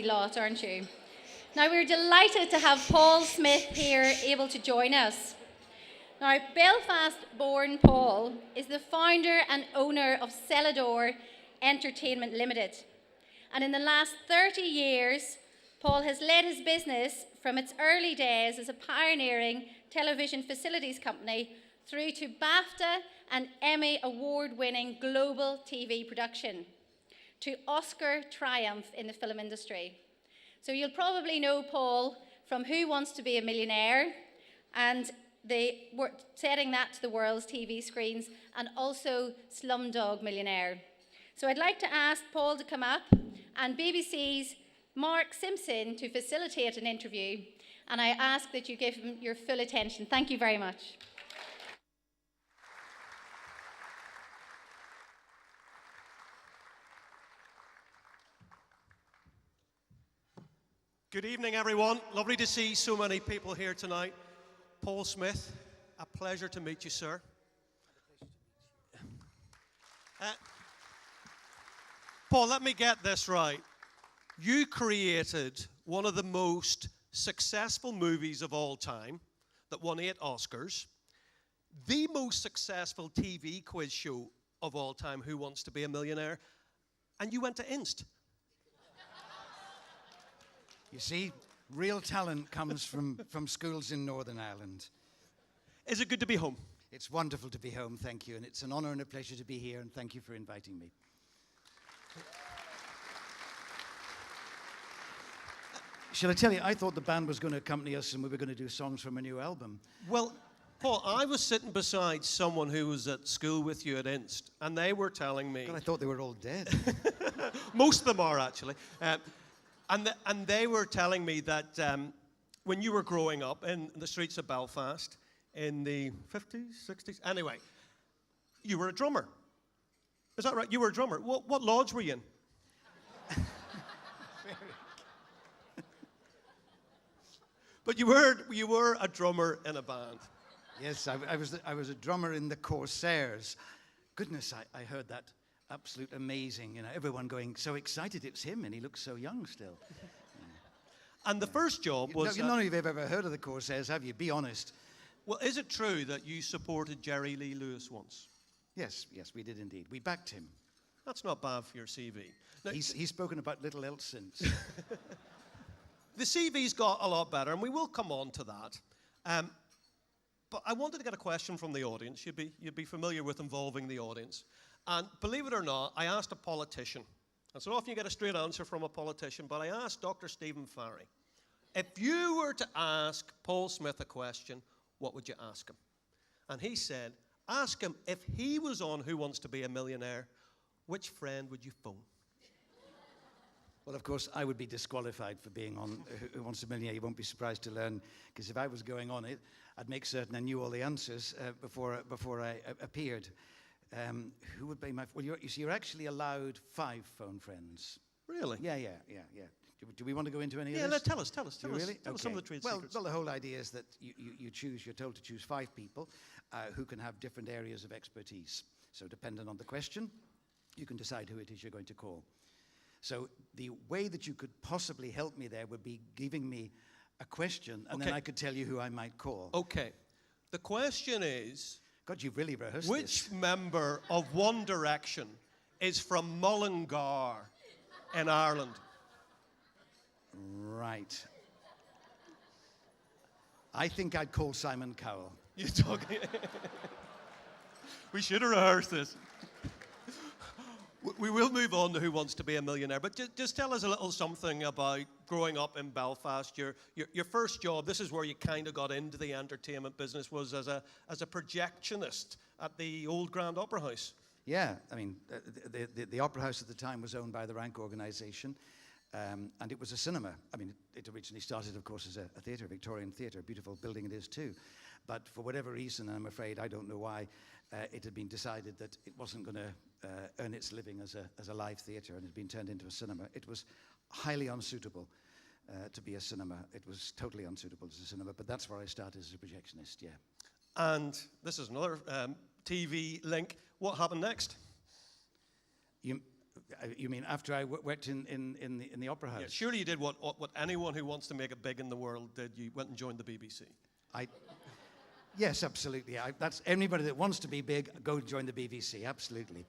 lot, aren't you? Now, we're delighted to have Paul Smith here able to join us. Now, Belfast-born Paul is the founder and owner of Celador Entertainment Limited. And in the last 30 years, Paul has led his business from its early days as a pioneering television facilities company through to BAFTA and Emmy award-winning global TV production, to Oscar triumph in the film industry. So you'll probably know Paul from Who Wants to Be a Millionaire, and they were setting that to the world's TV screens, and also Slumdog Millionaire. So I'd like to ask Paul to come up and BBC's Mark Simpson to facilitate an interview, and I ask that you give him your full attention. Thank you very much. Good evening, everyone. Lovely to see so many people here tonight. Paul Smith, a pleasure to meet you, sir. Paul, let me get this right. You created one of the most successful movies of all time that won 8 Oscars, the most successful TV quiz show of all time, Who Wants to Be a Millionaire, and you went to Inst. You see, real talent comes from schools in Northern Ireland. Is it good to be home? It's wonderful to be home, thank you. And it's an honor and a pleasure to be here, and thank you for inviting me. Shall I tell you, I thought the band was going to accompany us and we were going to do songs from a new album. Well, Paul, I was sitting beside someone who was at school with you at Inst, and they were telling me... God, I thought they were all dead. Most of them are, actually. And they were telling me that when you were growing up in the streets of Belfast in the 50s, 60s, anyway, you were a drummer. Is that right? You were a drummer. What lodge were you in? But you were a drummer in a band. Yes, I was a drummer in the Corsairs. Goodness, I heard that. Absolute amazing, you know, everyone going so excited it's him and he looks so young still. And the first job was... None of you have ever heard of the Corsairs, have you? Be honest. Well, is it true that you supported Jerry Lee Lewis once? Yes, we did indeed. We backed him. That's not bad for your CV. Now, he's spoken about little else since. The CV's got a lot better, and we will come on to that. But I wanted to get a question from the audience. You'd be familiar with involving the audience. And believe it or not, I asked a politician. And so often you get a straight answer from a politician, but I asked Dr. Stephen Farry, if you were to ask Paul Smith a question, what would you ask him? And he said, ask him if he was on Who Wants to Be a Millionaire, which friend would you phone? Well, of course, I would be disqualified for being on Who Wants to Be a Millionaire. You won't be surprised to learn, because if I was going on it, I'd make certain I knew all the answers before I appeared. Who would be my... Well, you see, you're actually allowed 5 phone friends. Really? Yeah. Do we want to go into any of this? Yeah, no, tell us. Tell us really? Some of the trade secrets. Well, the whole idea is that you're told to choose 5 people who can have different areas of expertise. So depending on the question, you can decide who it is you're going to call. So the way that you could possibly help me there would be giving me a question, and then I could tell you who I might call. Okay. The question is... God, you've really rehearsed which member of One Direction is from Mullingar in Ireland? Right. I think I'd call Simon Cowell. You're talking... We should have rehearsed this. We will move on to Who Wants to Be a Millionaire, but just tell us a little something about growing up in Belfast. Your first job, this is where you kind of got into the entertainment business, was as a projectionist at the old Grand Opera House. Yeah, I mean, the Opera House at the time was owned by the Rank Organisation, and it was a cinema. I mean, it originally started, of course, as a theatre, Victorian theatre, a beautiful building it is too. But for whatever reason, I'm afraid, I don't know why, it had been decided that it wasn't going to earn its living as a live theatre, and it had been turned into a cinema. It was highly unsuitable to be a cinema. It was totally unsuitable as a cinema, but that's where I started as a projectionist, yeah. And this is another TV link. What happened next? You mean after I worked in the Opera House? Yeah, surely you did what anyone who wants to make it big in the world did. You went and joined the BBC. Yes, absolutely. That's anybody that wants to be big, go join the BBC, absolutely.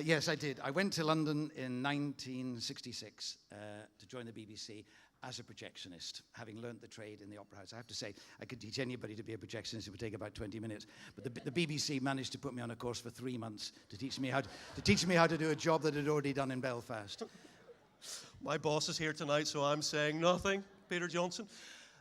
Yes, I did. I went to London in 1966 to join the BBC as a projectionist, having learnt the trade in the Opera House. I have to say, I could teach anybody to be a projectionist. It would take about 20 minutes. But the BBC managed to put me on a course for 3 months to teach me how to do a job that I'd already done in Belfast. My boss is here tonight, so I'm saying nothing, Peter Johnson.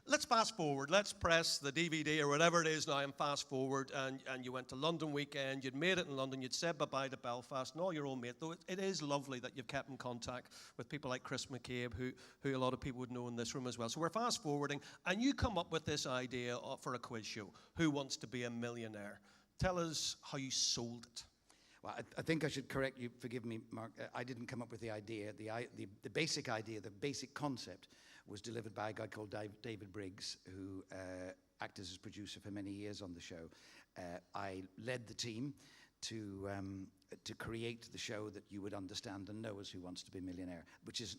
Let's fast forward. Let's press the DVD or whatever it is now and fast forward. And you went to London weekend. You'd made it in London. You'd said bye-bye to Belfast and all your old mate. Though it is lovely that you've kept in contact with people like Chris McCabe, who a lot of people would know in this room as well. So we're fast forwarding. And you come up with this idea for a quiz show. Who Wants to Be a Millionaire? Tell us how you sold it. Well, I think I should correct you. Forgive me, Mark. I didn't come up with the idea. The basic idea, the basic concept was delivered by a guy called David Briggs, who acted as producer for many years on the show. I led the team to create the show that you would understand and know as Who Wants to Be a Millionaire, which is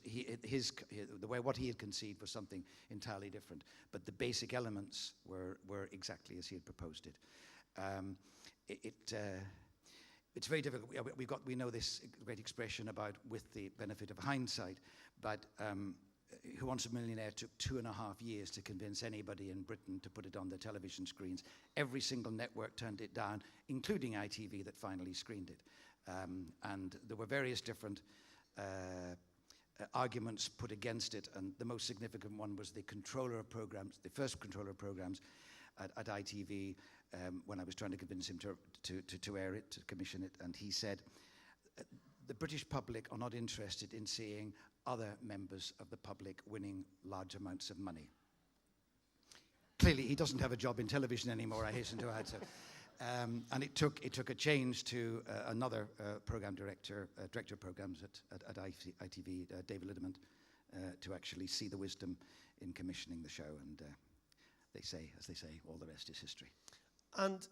what he had conceived was something entirely different. But the basic elements were exactly as he had proposed it. It's very difficult. We know this great expression about with the benefit of hindsight, but Who Wants to Be a Millionaire took 2.5 years to convince anybody in Britain to put it on their television screens. Every single network turned it down, including ITV that finally screened it. And there were various different arguments put against it, and the most significant one was the controller of programs, the first controller of programs at ITV, when I was trying to convince him to air it, to commission it, and he said, the British public are not interested in seeing other members of the public winning large amounts of money. Clearly, he doesn't have a job in television anymore, I hasten to add. So, and it took a change to another program director of programs at ITV, David Lidderman, to actually see the wisdom in commissioning the show. And they say, as they say, all the rest is history. And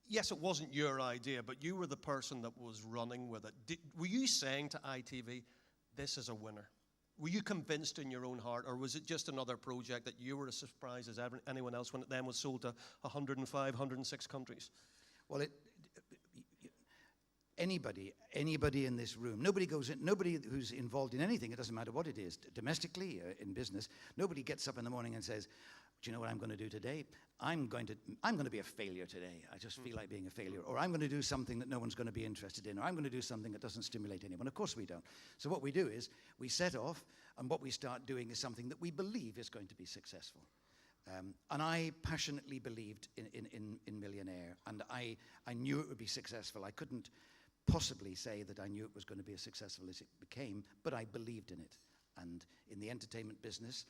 yes, it wasn't your idea, but you were the person that was running with it. Were you saying to ITV, this is a winner? Were you convinced in your own heart, or was it just another project that you were as surprised as anyone else when it then was sold to 105, 106 countries? Well, anybody in this room, nobody who's involved in anything, it doesn't matter what it is, domestically, in business, nobody gets up in the morning and says, do you know what I'm going to do today? I'm going to be a failure today. I just feel like being a failure. Or I'm going to do something that no one's going to be interested in. Or I'm going to do something that doesn't stimulate anyone. Of course we don't. So what we do is we set off, and what we start doing is something that we believe is going to be successful. And I passionately believed in Millionaire, and I knew it would be successful. I couldn't possibly say that I knew it was going to be as successful as it became, but I believed in it. And in the entertainment business,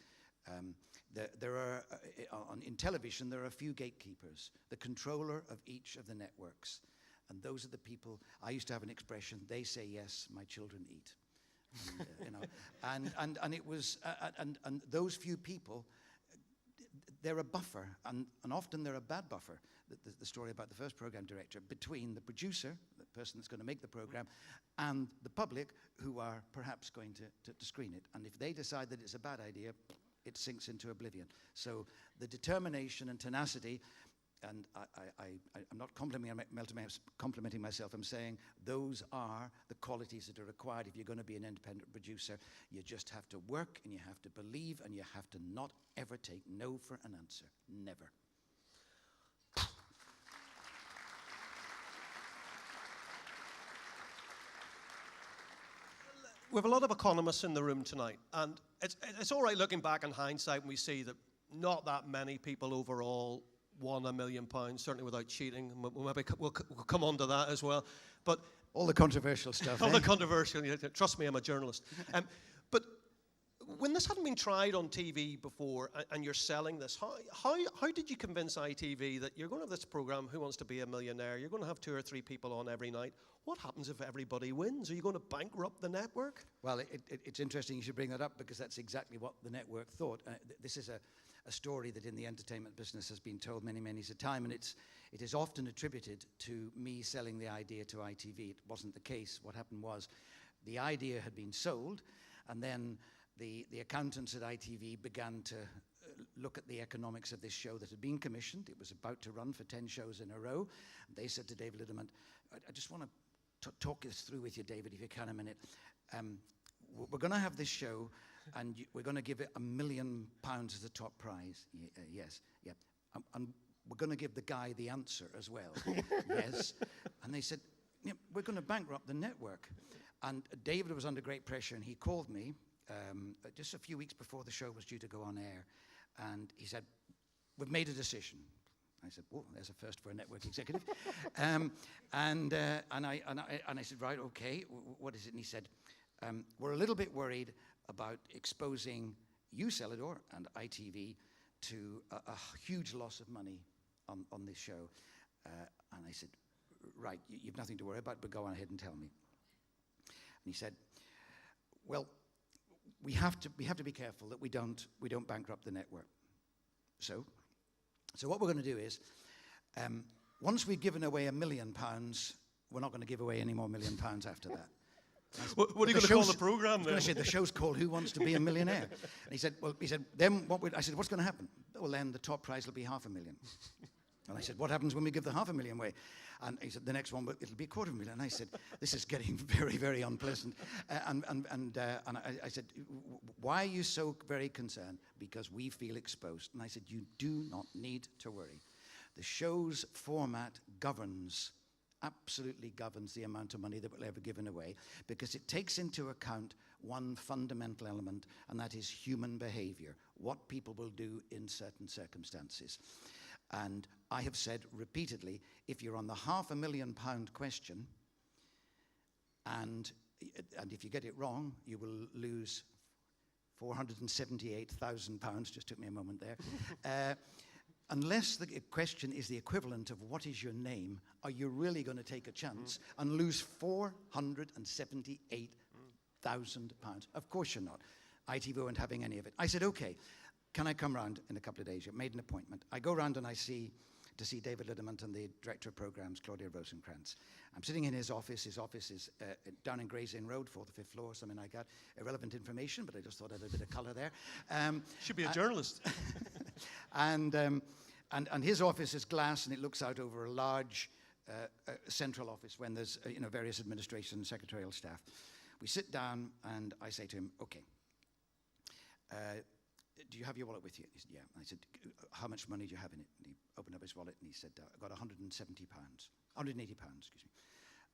in television, there are a few gatekeepers, the controller of each of the networks. And those are the people, I used to have an expression, they say yes, my children eat. And it was, and those few people, they're a buffer, and often they're a bad buffer. The story about the first program director, between the producer, the person that's going to make the program, and the public who are perhaps going to screen it. And if they decide that it's a bad idea, it sinks into oblivion. So determination and tenacity, and I'm not complimenting myself, I'm saying those are the qualities that are required if you're going to be an independent producer. You just have to work, and you have to believe, and you have to not ever take no for an answer. Never. We have a lot of economists in the room tonight, and it's all right looking back in hindsight when we see that not that many people overall won £1 million, certainly without cheating. We'll come on to that as well. But all the controversial stuff. All the controversial. Trust me, I'm a journalist. But when this hadn't been tried on TV before, and you're selling this, how did you convince ITV that you're going to have this program, Who Wants to Be a Millionaire? You're going to have 2 or 3 people on every night. What happens if everybody wins? Are you going to bankrupt the network? Well, it's interesting you should bring that up, because that's exactly what the network thought. This is a story that in the entertainment business has been told many, many a time, and it is often attributed to me selling the idea to ITV. It wasn't the case. What happened was the idea had been sold, and then the accountants at ITV began to look at the economics of this show that had been commissioned. It was about to run for 10 shows in a row. They said to David Letterman, I just want to talk this through with you, David, if you can, a minute. We're going to have this show, and we're going to give it £1 million as the top prize. Yes, yeah. And we're going to give the guy the answer as well. Yes. And they said, yeah, we're going to bankrupt the network. And David was under great pressure, and he called me just a few weeks before the show was due to go on air, and he said, we've made a decision. I said, whoa, there's a first for a network executive. And I said, right, okay, what is it? And he said, we're a little bit worried about exposing you, Celador, and ITV to a huge loss of money on this show. And I said, right, you've nothing to worry about, but go on ahead and tell me. And he said, well, we have to be careful that we don't bankrupt the network. So what we're going to do is, once we've given away £1 million, we're not going to give away any more £1 million after that. What are you going to call the program then? I said, the show's called Who Wants to Be a Millionaire? And he said, then what would, I said, what's going to happen? Well, then the top prize will be £500,000. And I said, what happens when we give the £500,000 away? And he said, the next one, it'll be £250,000. And I said, this is getting very, very unpleasant. And I said, why are you so very concerned? Because we feel exposed. And I said, you do not need to worry. The show's format absolutely governs the amount of money that will ever given away, because it takes into account one fundamental element, and that is human behavior, what people will do in certain circumstances. And I have said repeatedly, if you're on the £500,000 question, and if you get it wrong, you will lose £478,000, just took me a moment there, unless the question is the equivalent of what is your name, are you really going to take a chance and lose £478,000? Of course you're not. ITV weren't having any of it. I said, okay, can I come round in a couple of days? You've made an appointment. I go round and I see David Letterman and the director of programs, Claudia Rosenkrantz. I'm sitting in his office. His office is down in Gray's Inn Road, 4th or 5th floor, something like that. Irrelevant information, but I just thought I'd have a bit of colour there. Should be a journalist. And his office is glass, and it looks out over a large central office when there's various administration and secretarial staff. We sit down, and I say to him, okay, do you have your wallet with you? He said, yeah. And I said, how much money do you have in it? And he opened up his wallet, and he said, I've got £180, excuse me.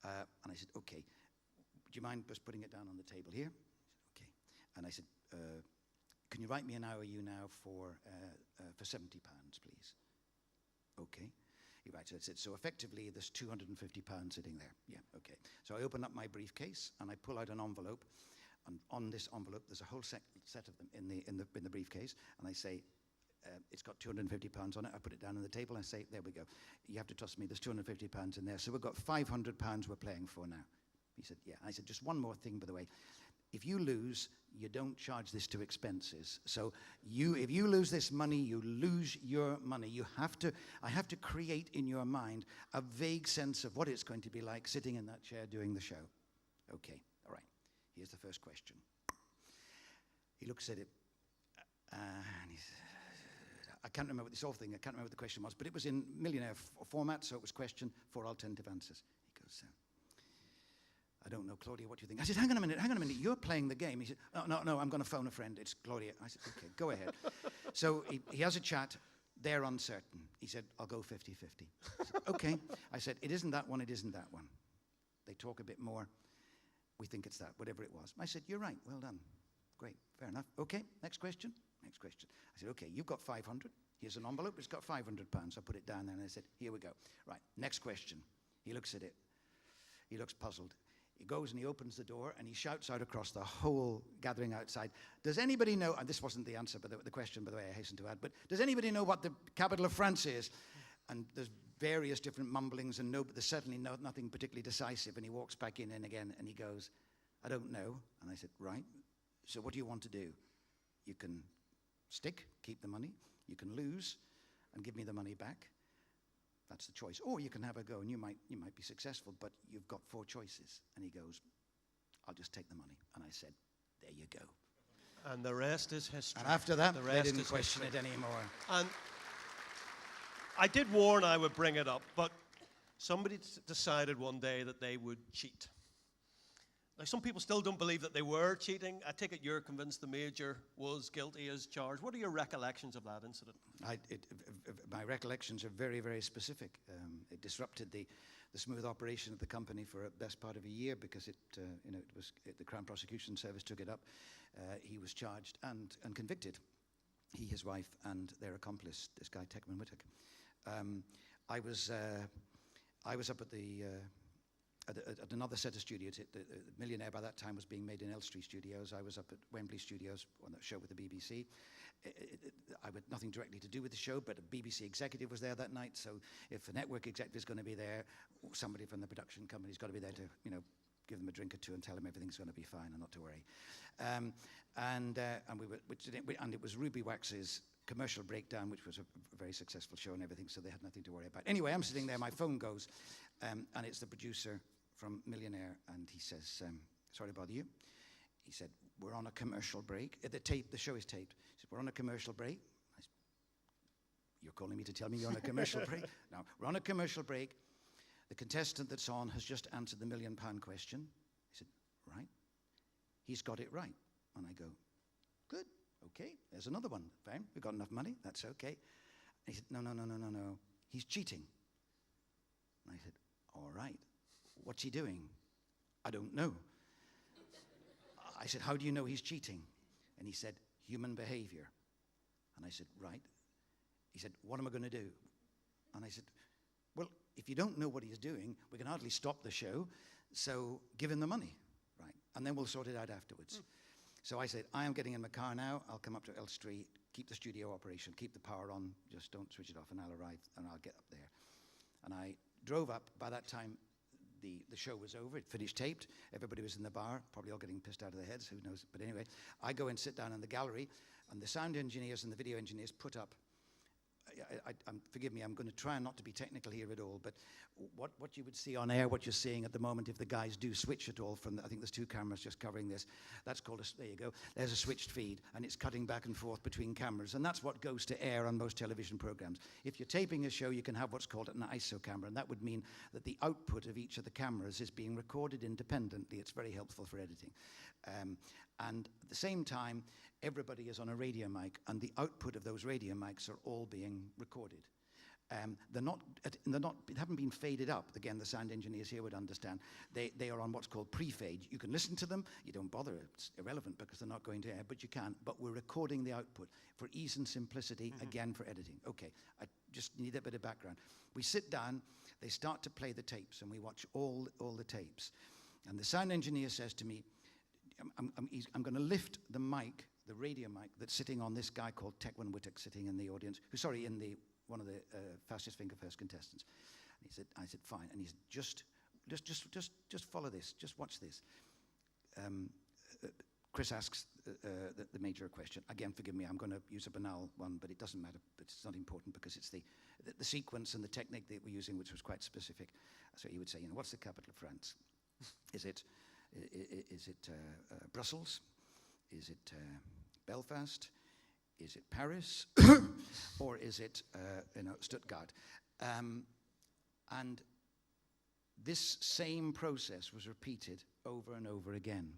And I said, okay, do you mind just putting it down on the table here? He said, okay. And I said, can you write me an IOU now for £70, please? Okay. He writes it. I said, so effectively, there's £250 sitting there. Yeah, okay. So I open up my briefcase, and I pull out an envelope. And on this envelope, there's a whole set of them in the briefcase. And I say, it's got £250 on it. I put it down on the table. I say, there we go. You have to trust me. There's £250 in there. So we've got £500 we're playing for now. He said, yeah. I said, just one more thing, by the way. If you lose, you don't charge this to expenses. So if you lose this money, you lose your money. I have to create in your mind a vague sense of what it's going to be like sitting in that chair doing the show. Okay, all right. Here's the first question. He looks at it, and he says, I can't remember this whole thing. I can't remember what the question was, but it was in Millionaire format, so it was question, 4 alternative answers. He goes, I don't know, Claudia, what do you think? I said, hang on a minute, you're playing the game. He said, no, I'm going to phone a friend. It's Claudia. I said, okay, go ahead. So he has a chat. They're uncertain. He said, I'll go 50-50. Okay. I said, it isn't that one, it isn't that one. They talk a bit more. We think it's that, whatever it was. I said, you're right, well done. Great, fair enough. Okay, next question. I said, okay, you've got 500. Here's an envelope, it's got £500. I put it down there and I said, here we go. Right, next question. He looks at it. He looks puzzled. He goes and he opens the door and he shouts out across the whole gathering outside, does anybody know, and this wasn't the answer, but the question, by the way, I hasten to add, but does anybody know what the capital of France is? And there's various different mumblings, and but there's certainly nothing particularly decisive. And he walks back in and again, and he goes, I don't know. And I said, right, so what do you want to do? You can stick, keep the money. You can lose and give me the money back. That's the choice. Or you can have a go, and you might be successful, but you've got 4 choices. And he goes, I'll just take the money. And I said, there you go. And the rest is history. And after that, they didn't question it anymore. And I did warn I would bring it up, but somebody decided one day that they would cheat. Like, some people still don't believe that they were cheating. I take it you're convinced the Major was guilty as charged. What are your recollections of that incident? My recollections are very, very specific. It disrupted the smooth operation of the company for the best part of a year because the Crown Prosecution Service took it up. He was charged and convicted. He, his wife, and their accomplice, this guy Tekman Whittock. I was up at another set of studios. The Millionaire by that time was being made in Elstree Studios. I was up at Wembley Studios on that show with the BBC. I had nothing directly to do with the show, but a BBC executive was there that night. So if a network executive is going to be there, somebody from the production company's got to be there to, give them a drink or two and tell them everything's going to be fine and not to worry. And it was Ruby Wax's Commercial Breakdown, which was a very successful show and everything, so they had nothing to worry about. Anyway, I'm sitting there, my phone goes, and it's the producer from Millionaire, and he says, sorry to bother you. He said, we're on a commercial break. The show is taped. He said, we're on a commercial break. I said, you're calling me to tell me you're on a commercial break? No, we're on a commercial break. The contestant that's on has just answered the £1 million question. He said, right. He's got it right. And I go, good, okay, there's another one. Fine, we've got enough money, that's okay. And he said, no, he's cheating. And I said, all right, what's he doing? I don't know. I said, how do you know he's cheating? And he said, human behavior. And I said, right. He said, what am I going to do? And I said, well, if you don't know what he's doing, we can hardly stop the show, so give him the money, right? And then we'll sort it out afterwards. So I said, I am getting in my car now. I'll come up to Elstree, keep the studio operation, keep the power on, just don't switch it off, and I'll arrive, and I'll get up there. And I drove up. By that time, the show was over. It finished taped. Everybody was in the bar, probably all getting pissed out of their heads, who knows. But anyway, I go and sit down in the gallery, and the sound engineers and the video engineers put up, forgive me, I'm going to try not to be technical here at all, but what you would see on air, what you're seeing at the moment, if the guys do switch at all from, I think there's 2 cameras just covering this, that's called there you go, there's a switched feed, and it's cutting back and forth between cameras, and that's what goes to air on most television programs. If you're taping a show, you can have what's called an ISO camera, and that would mean that the output of each of the cameras is being recorded independently. It's very helpful for editing. And at the same time, everybody is on a radio mic, and the output of those radio mics are all being recorded. They haven't been faded up. Again, the sound engineers here would understand. They are on what's called pre-fade. You can listen to them. You don't bother. It's irrelevant because they're not going to air, but you can. But we're recording the output for ease and simplicity, again, for editing. Okay, I just need a bit of background. We sit down. They start to play the tapes, and we watch all the tapes. And the sound engineer says to me, I'm going to lift the mic, the radio mic, that's sitting on this guy called Tekman Whittock, sitting in the audience, one of the fastest finger first contestants. And I said, fine. And he said, just follow this, just watch this. Chris asks the Major a question. Again, forgive me, I'm going to use a banal one, but it doesn't matter. It's not important because it's the sequence and the technique that we're using, which was quite specific. So he would say, what's the capital of France? Is it Brussels? Is it Belfast? Is it Paris? Or is it Stuttgart? And this same process was repeated over and over again.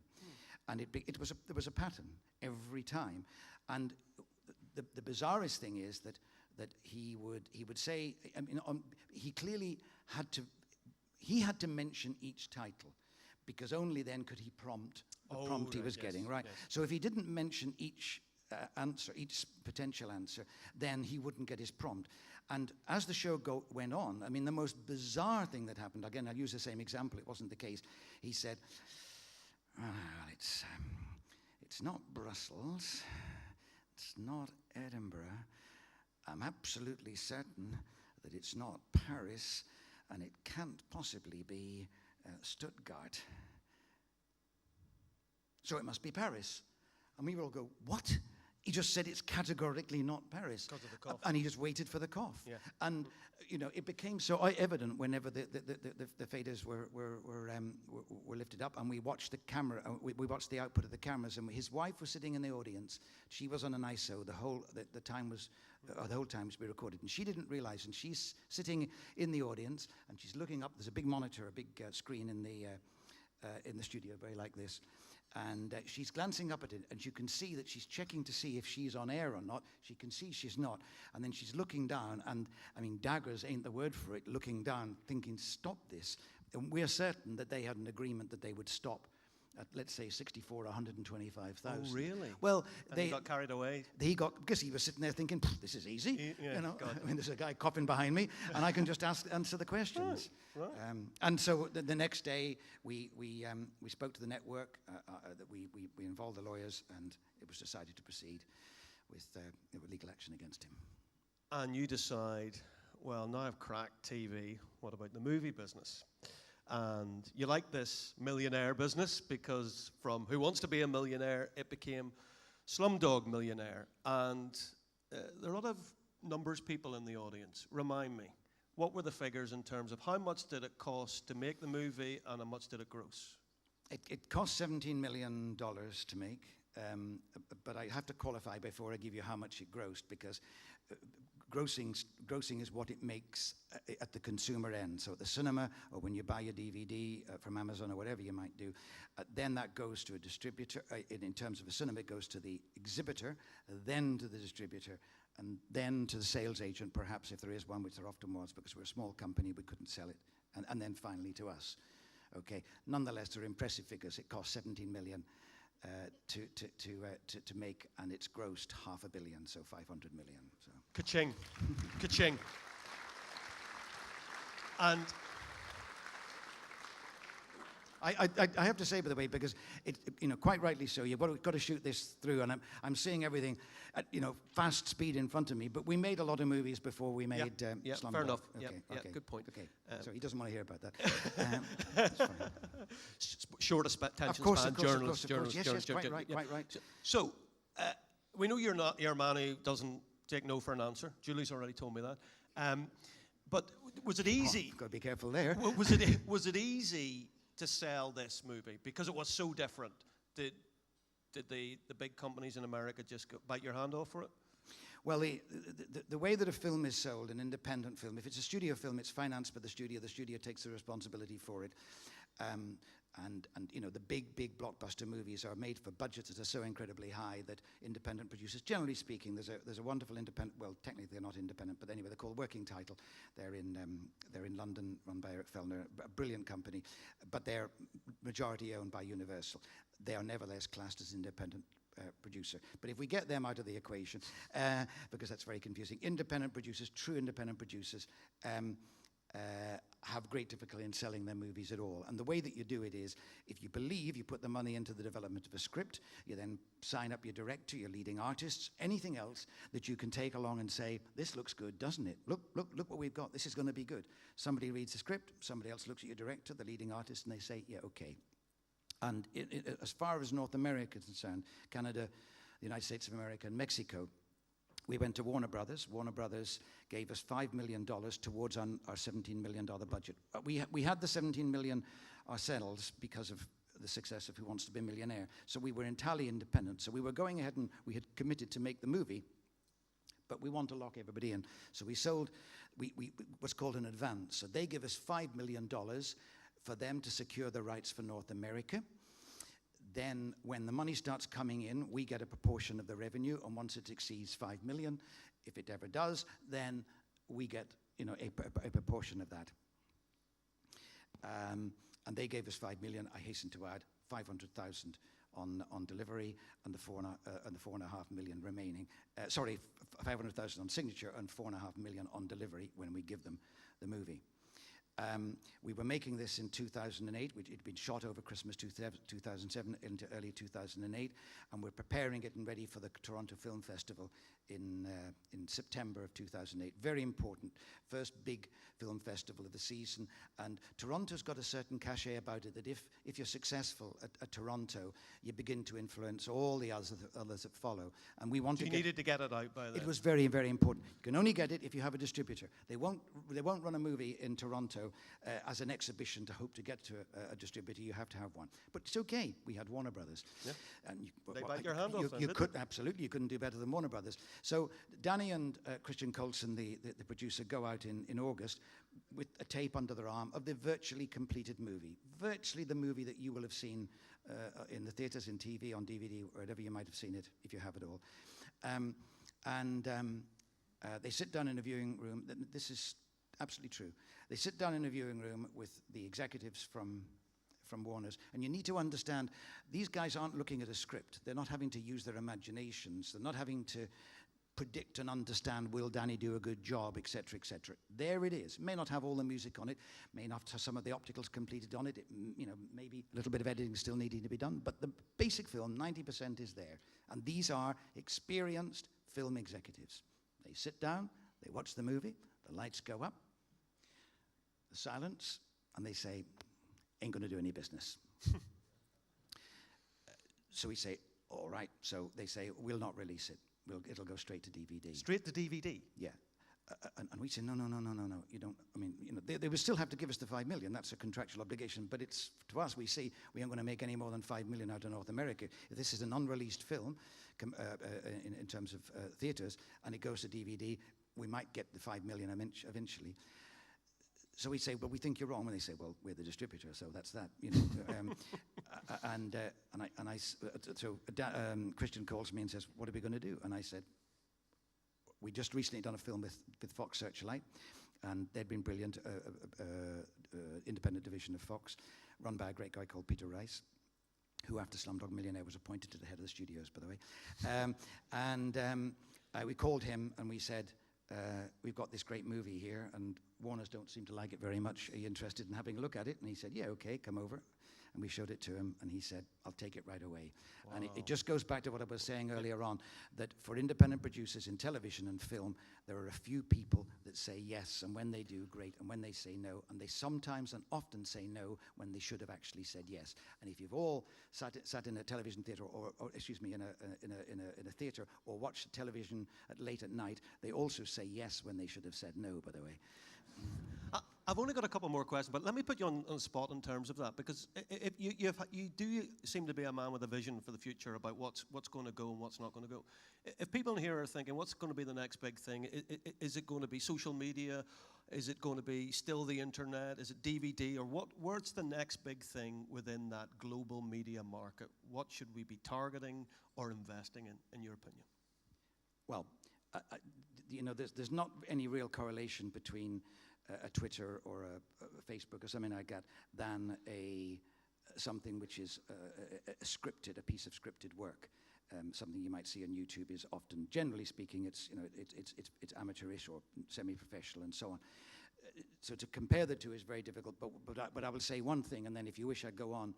And there was a pattern every time. And the bizarrest thing is that he would say, he clearly had to mention each title, because only then could he prompt the prompt he was getting, right? Yes. So if he didn't mention each answer, each potential answer, then he wouldn't get his prompt. And as the show went on, I mean, the most bizarre thing that happened, again, I'll use the same example, it wasn't the case. He said, well, it's not Brussels, it's not Edinburgh, I'm absolutely certain that it's not Paris, and it can't possibly be Stuttgart. So it must be Paris. And we will all go, what? He just said it's categorically not Paris. Because of the cough. And he just waited for the cough. Yeah. And, you know, it became so evident whenever the faders were lifted up, and we watched the camera, we watched the output of the cameras, and his wife was sitting in the audience. She was on an ISO the whole time we recorded, and she didn't realize, and she's sitting in the audience, and she's looking up. There's a big monitor, a big screen in the studio, very like this. And she's glancing up at it, and you can see that she's checking to see if she's on air or not. She can see she's not. And then she's looking down, and, I mean, daggers ain't the word for it, looking down, thinking, stop this. And we're certain that they had an agreement that they would stop at, let's say, 64 or 125,000. Oh, really? Well, and they got carried away. Because he was sitting there thinking, this is easy. Yeah, you know, God. I mean, there's a guy coughing behind me, and I can just answer the questions. Right. And so the next day, we spoke to the network. That we involved the lawyers, and it was decided to proceed with legal action against him. And you decide, well, now I've cracked TV, what about the movie business? And you like this Millionaire business, because from Who Wants to Be a Millionaire, it became Slumdog Millionaire. And there are a lot of numbers people in the audience. Remind me, what were the figures in terms of how much did it cost to make the movie, and how much did it gross? It cost $17 million to make, but I have to qualify before I give you how much it grossed, because grossing is what it makes at the consumer end. So at the cinema, or when you buy a DVD from Amazon or whatever you might do, then that goes to a distributor. In terms of a cinema, it goes to the exhibitor, then to the distributor, and then to the sales agent, perhaps, if there is one, which there often was, because we're a small company, we couldn't sell it, and then finally to us. Okay. Nonetheless, they're impressive figures. It cost $17 million to make, and it's grossed $500 million, so $500 million. So. Ka-ching. Ka-ching. And I have to say, by the way, because quite rightly so, you've got to shoot this through, and I'm seeing everything at fast speed in front of me. But we made a lot of movies before we made Slumdog. Fair enough. Okay, Yeah, okay, good point. Okay, so he doesn't want to hear about that. That's fine. Short attention Of course, span, journalist. Yes, quite right. So, we know you're a man who doesn't take no for an answer. Julie's already told me that. But was it easy? Got to be careful there. Was it easy to sell this movie because it was so different? Did the big companies in America just bite your hand off for it? Well, the way that a film is sold, an independent film, if it's a studio film, it's financed by the studio takes the responsibility for it. And the big blockbuster movies are made for budgets that are so incredibly high that independent producers, generally speaking, there's a wonderful independent, well, technically they're not independent, but anyway, they're called Working Title. They're in London, run by Eric Fellner, a brilliant company, but they're majority owned by Universal. They are nevertheless classed as independent producer. But if we get them out of the equation, because that's very confusing, independent producers, true independent producers, have great difficulty in selling their movies at all. And the way that you do it is, if you believe, you put the money into the development of a script, you then sign up your director, your leading artists, anything else that you can take along and say, this looks good, doesn't it? Look what we've got, this is going to be good. Somebody reads the script, somebody else looks at your director, the leading artist, and they say, yeah, okay. And as far as North America is concerned, Canada, the United States of America, and Mexico, we went to Warner Brothers. Warner Brothers gave us $5 million towards our $17 million budget. We had the $17 million ourselves because of the success of Who Wants to Be a Millionaire. So we were entirely independent. So we were going ahead and we had committed to make the movie, but we want to lock everybody in. So we sold what's called an advance. So they give us $5 million for them to secure the rights for North America. Then when the money starts coming in, we get a proportion of the revenue, and once it exceeds 5 million, if it ever does, then we get a proportion of that. And they gave us 5 million. I hasten to add 500,000 on delivery, and the 4.5 million remaining. Sorry, 500,000 on signature and 4.5 million on delivery when we give them the movie. We were making this in 2008. It had been shot over Christmas 2007 into early 2008, and we're preparing it and ready for the Toronto Film Festival in September of 2008. Very important, first big film festival of the season. And Toronto's got a certain cachet about it that if you're successful at Toronto, you begin to influence all the others that follow. And we want You needed to get it out by then. It was very, very important. You can only get it if you have a distributor. They won't run a movie in Toronto as an exhibition to hope to get to a distributor. You have to have one. But it's okay. We had Warner Brothers. Yeah. And They bite your hand off then, you didn't could absolutely. You couldn't do better than Warner Brothers. So Danny and Christian Colson, the producer, go out in August with a tape under their arm of the virtually completed movie. Virtually the movie that you will have seen in the theatres, in TV, on DVD, wherever you might have seen it, if you have it all. They sit down in a viewing room. This is absolutely true. They sit down in a viewing room with the executives from Warner's, and you need to understand, these guys aren't looking at a script. They're not having to use their imaginations. They're not having to predict and understand, will Danny do a good job, etc., etc. There it is. May not have all the music on it, may not have some of the opticals completed on it, maybe a little bit of editing still needing to be done, but the basic film, 90% is there. And these are experienced film executives. They sit down, they watch the movie, the lights go up, the silence, and they say, ain't going to do any business. So we say, all right. So they say, we'll not release it. It'll go straight to DVD. Straight to DVD? Yeah. And we say, no. You don't, they will still have to give us the 5 million. That's a contractual obligation. But it's, to us, we see we aren't going to make any more than 5 million out of North America. If this is an unreleased film, in terms of theatres, and it goes to DVD, we might get the 5 million eventually. So we say, well, we think you're wrong. And they say, well, we're the distributor, so that's that. So Christian calls me and says, what are we going to do? And I said, we just recently done a film with Fox Searchlight, and they'd been brilliant, independent division of Fox, run by a great guy called Peter Rice, who after Slumdog Millionaire was appointed to the head of the studios, by the way. We called him and we said, we've got this great movie here, and Warners don't seem to like it very much. Are you interested in having a look at it? And he said, yeah, okay, come over. And we showed it to him, and he said, I'll take it right away. Wow. And it just goes back to what I was saying earlier on, that for independent producers in television and film, there are a few people that say yes, and when they do, great, and when they say no, and they sometimes and often say no when they should have actually said yes. And if you've all sat in a television theatre, or excuse me, in a theatre, or watched television late at night, they also say yes when they should have said no, by the way. I've only got a couple more questions, but let me put you on the spot in terms of that, because if you do seem to be a man with a vision for the future about what's going to go and what's not going to go. If people in here are thinking, what's going to be the next big thing? Is it going to be social media? Is it going to be still the internet? Is it DVD? Or what's the next big thing within that global media market? What should we be targeting or investing in your opinion? Well, there's not any real correlation between a Twitter or a Facebook or something like that than something which is a piece of scripted work. Something you might see on YouTube is often, generally speaking, it's amateurish or semi-professional and so on. So to compare the two is very difficult. But I will say one thing, and then if you wish, I'd go on.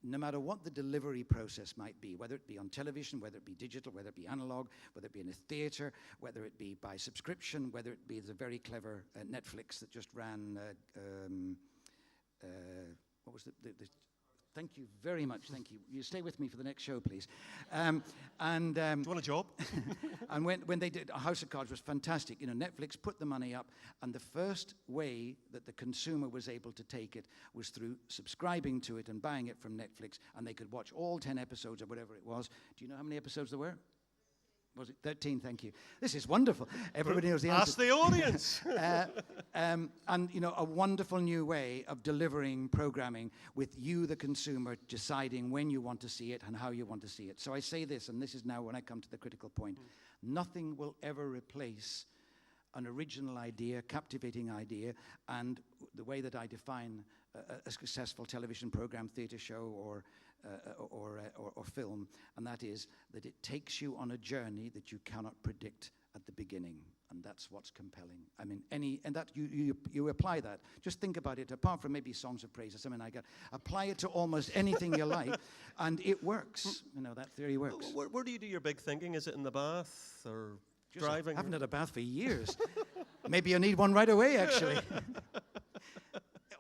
No matter what the delivery process might be, whether it be on television, whether it be digital, whether it be analog, whether it be in a theatre, whether it be by subscription, whether it be the very clever Netflix that just ran, what was the thank you very much, thank you. You stay with me for the next show, please. Do you want a job? And when they did House of Cards was fantastic. Netflix put the money up, and the first way that the consumer was able to take it was through subscribing to it and buying it from Netflix, and they could watch all 10 episodes or whatever it was. Do you know how many episodes there were? Was it 13? Thank you. This is wonderful. Everybody knows the answer. Ask the audience. And a wonderful new way of delivering programming with you, the consumer, deciding when you want to see it and how you want to see it. So I say this, and this is now when I come to the critical point. Nothing will ever replace an original idea, captivating idea, and the way that I define a successful television program, theatre show, or or film, and that is that it takes you on a journey that you cannot predict at the beginning, and that's what's compelling. I mean, and that you apply that. Just think about it. Apart from maybe songs of praise or something like that, apply it to almost anything you like, and it works. You know, that theory works. Where do you do your big thinking? Is it in the bath or Just driving? I haven't had a bath for years. Maybe I need one right away, actually.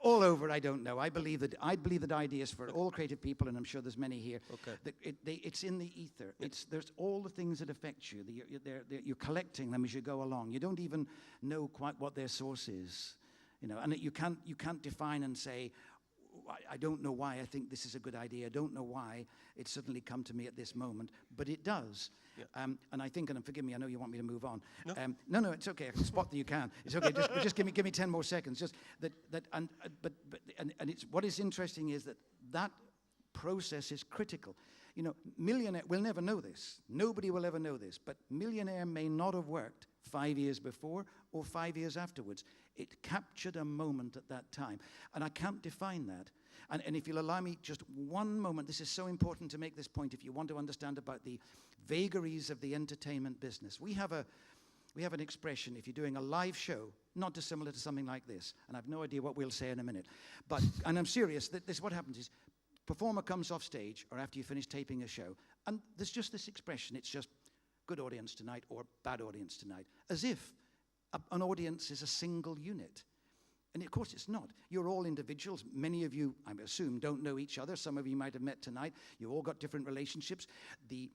All over, I don't know. I believe that ideas for all creative people, and I'm sure there's many here. Okay. That it's in the ether. There's all the things that affect you. You're collecting them as you go along. You don't even know quite what their source is, you know. And you can't define and say, I don't know why I think this is a good idea. I don't know why it's suddenly come to me at this moment, but it does. Yeah. And I think, and forgive me, I know you want me to move on. No, no, it's okay. I can spot that you can. It's okay. Just give me 10 more seconds. Just but it's what is interesting is that process is critical. You know, Millionaire, we'll never know this. Nobody will ever know this. But Millionaire may not have worked 5 years before or 5 years afterwards. It captured a moment at that time. And I can't define that. And if you'll allow me just one moment, this is so important to make this point if you want to understand about the vagaries of the entertainment business. We have an expression, if you're doing a live show, not dissimilar to something like this, and I've no idea what we'll say in a minute, but, and I'm serious, what happens is, performer comes off stage, or after you finish taping a show, and there's just this expression, it's just, good audience tonight, or bad audience tonight, as if an audience is a single unit. And of course it's not. You're all individuals. Many of you, I assume, don't know each other. Some of you might have met tonight. You've all got different relationships. The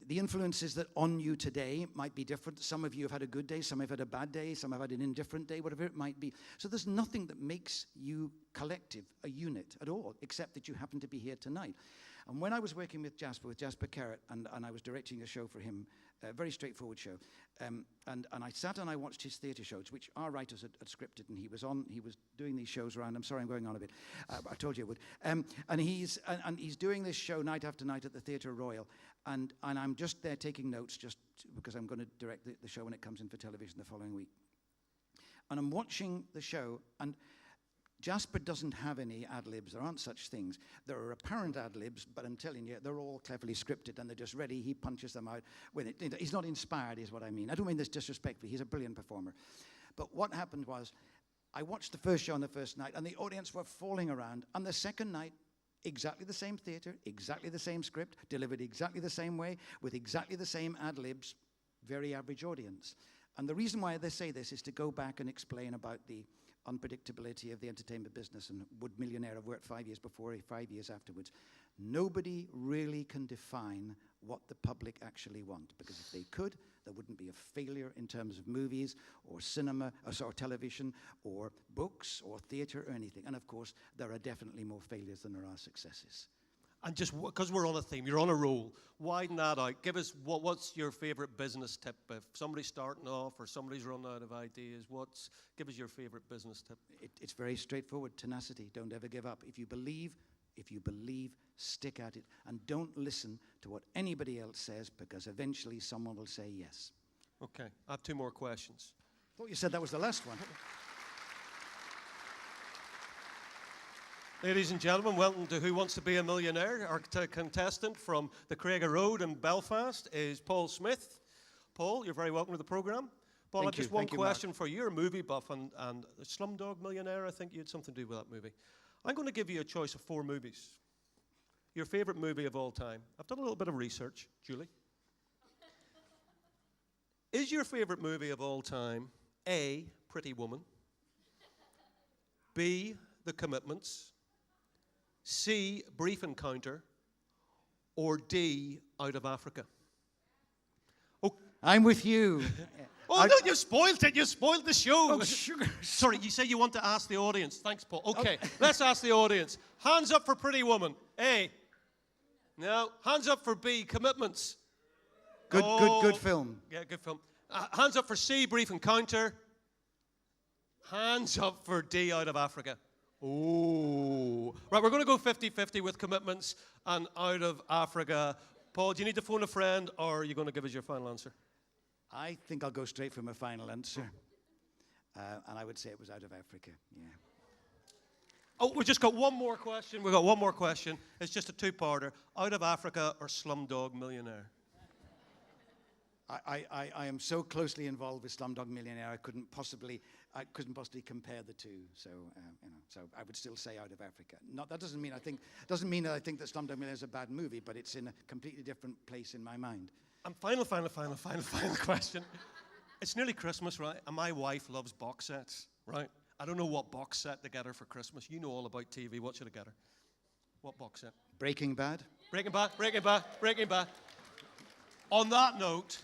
influences that on you today might be different. Some of you have had a good day, some have had a bad day, some have had an indifferent day, whatever it might be. So there's nothing that makes you collective, a unit at all, except that you happen to be here tonight. And when I was working with Jasper Carrott, and I was directing a show for him, a very straightforward show, and I sat and I watched his theatre shows, which our writers had scripted, and he was doing these shows around. I'm sorry I'm going on a bit. I told you I would. And he's doing this show night after night at the Theatre Royal, and I'm just there taking notes, just because I'm going to direct the show when it comes in for television the following week. And I'm watching the show, and Jasper doesn't have any ad-libs. There aren't such things. There are apparent ad-libs, but I'm telling you, they're all cleverly scripted, and they're just ready. He punches them out. He's not inspired, is what I mean. I don't mean this disrespectfully. He's a brilliant performer. But what happened was, I watched the first show on the first night, and the audience were falling around. And the second night, exactly the same theatre, exactly the same script, delivered exactly the same way, with exactly the same ad-libs, very average audience. And the reason why they say this is to go back and explain about the unpredictability of the entertainment business, and would Millionaire have worked 5 years before or 5 years afterwards? Nobody really can define what the public actually want, because if they could, there wouldn't be a failure in terms of movies or cinema, or television, or books, or theatre, or anything. And of course, there are definitely more failures than there are successes. And just because we're on a theme, you're on a roll, widen that out. Give us what's your favourite business tip? If somebody's starting off or somebody's run out of ideas, give us your favourite business tip. It's very straightforward. Tenacity. Don't ever give up. If you believe, stick at it. And don't listen to what anybody else says, because eventually someone will say yes. Okay, I have 2 more questions. I thought you said that was the last one. Ladies and gentlemen, welcome to Who Wants to Be a Millionaire. Our contestant from the Craiga Road in Belfast is Paul Smith. Paul, you're very welcome to the programme. Paul, I've just one question for you. You're a movie buff, and Slumdog Millionaire, I think you had something to do with that movie. I'm going to give you a choice of 4 movies. Your favourite movie of all time. I've done a little bit of research. Julie? Is your favourite movie of all time A, Pretty Woman, B, The Commitments, C, Brief Encounter, or D, Out of Africa? Oh, I'm with you. Oh, no, you spoiled it. You spoiled the show. Oh, sugar. Sorry, you say you want to ask the audience. Thanks, Paul. Okay, let's ask the audience. Hands up for Pretty Woman. A. No. Hands up for B, Commitments. Good film. Yeah, good film. Hands up for C, Brief Encounter. Hands up for D, Out of Africa. Oh. Right, we're going to go 50-50 with Commitments and Out of Africa. Paul, do you need to phone a friend, or are you going to give us your final answer? I think I'll go straight for my final answer. And I would say it was Out of Africa, yeah. Oh, we've just got one more question. We've got one more question. It's just a two-parter. Out of Africa or Slumdog Millionaire? I am so closely involved with Slumdog Millionaire, I couldn't possibly compare the two. So so I would still say Out of Africa. That doesn't mean that I think that Slumdog Millionaire is a bad movie, but it's in a completely different place in my mind. And final question. It's nearly Christmas, right? And my wife loves box sets, right? I don't know what box set to get her for Christmas. You know all about TV. What should I get her? What box set? Breaking Bad. Breaking Bad. On that note,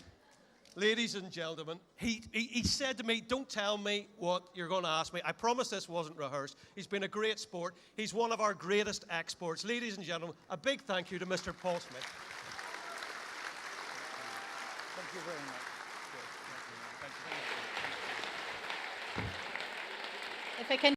ladies and gentlemen, he said to me, don't tell me what you're going to ask me. I promise this wasn't rehearsed. He's been a great sport. He's one of our greatest exports. Ladies and gentlemen, a big thank you to Mr. Paul Smith. Thank you very much. If I can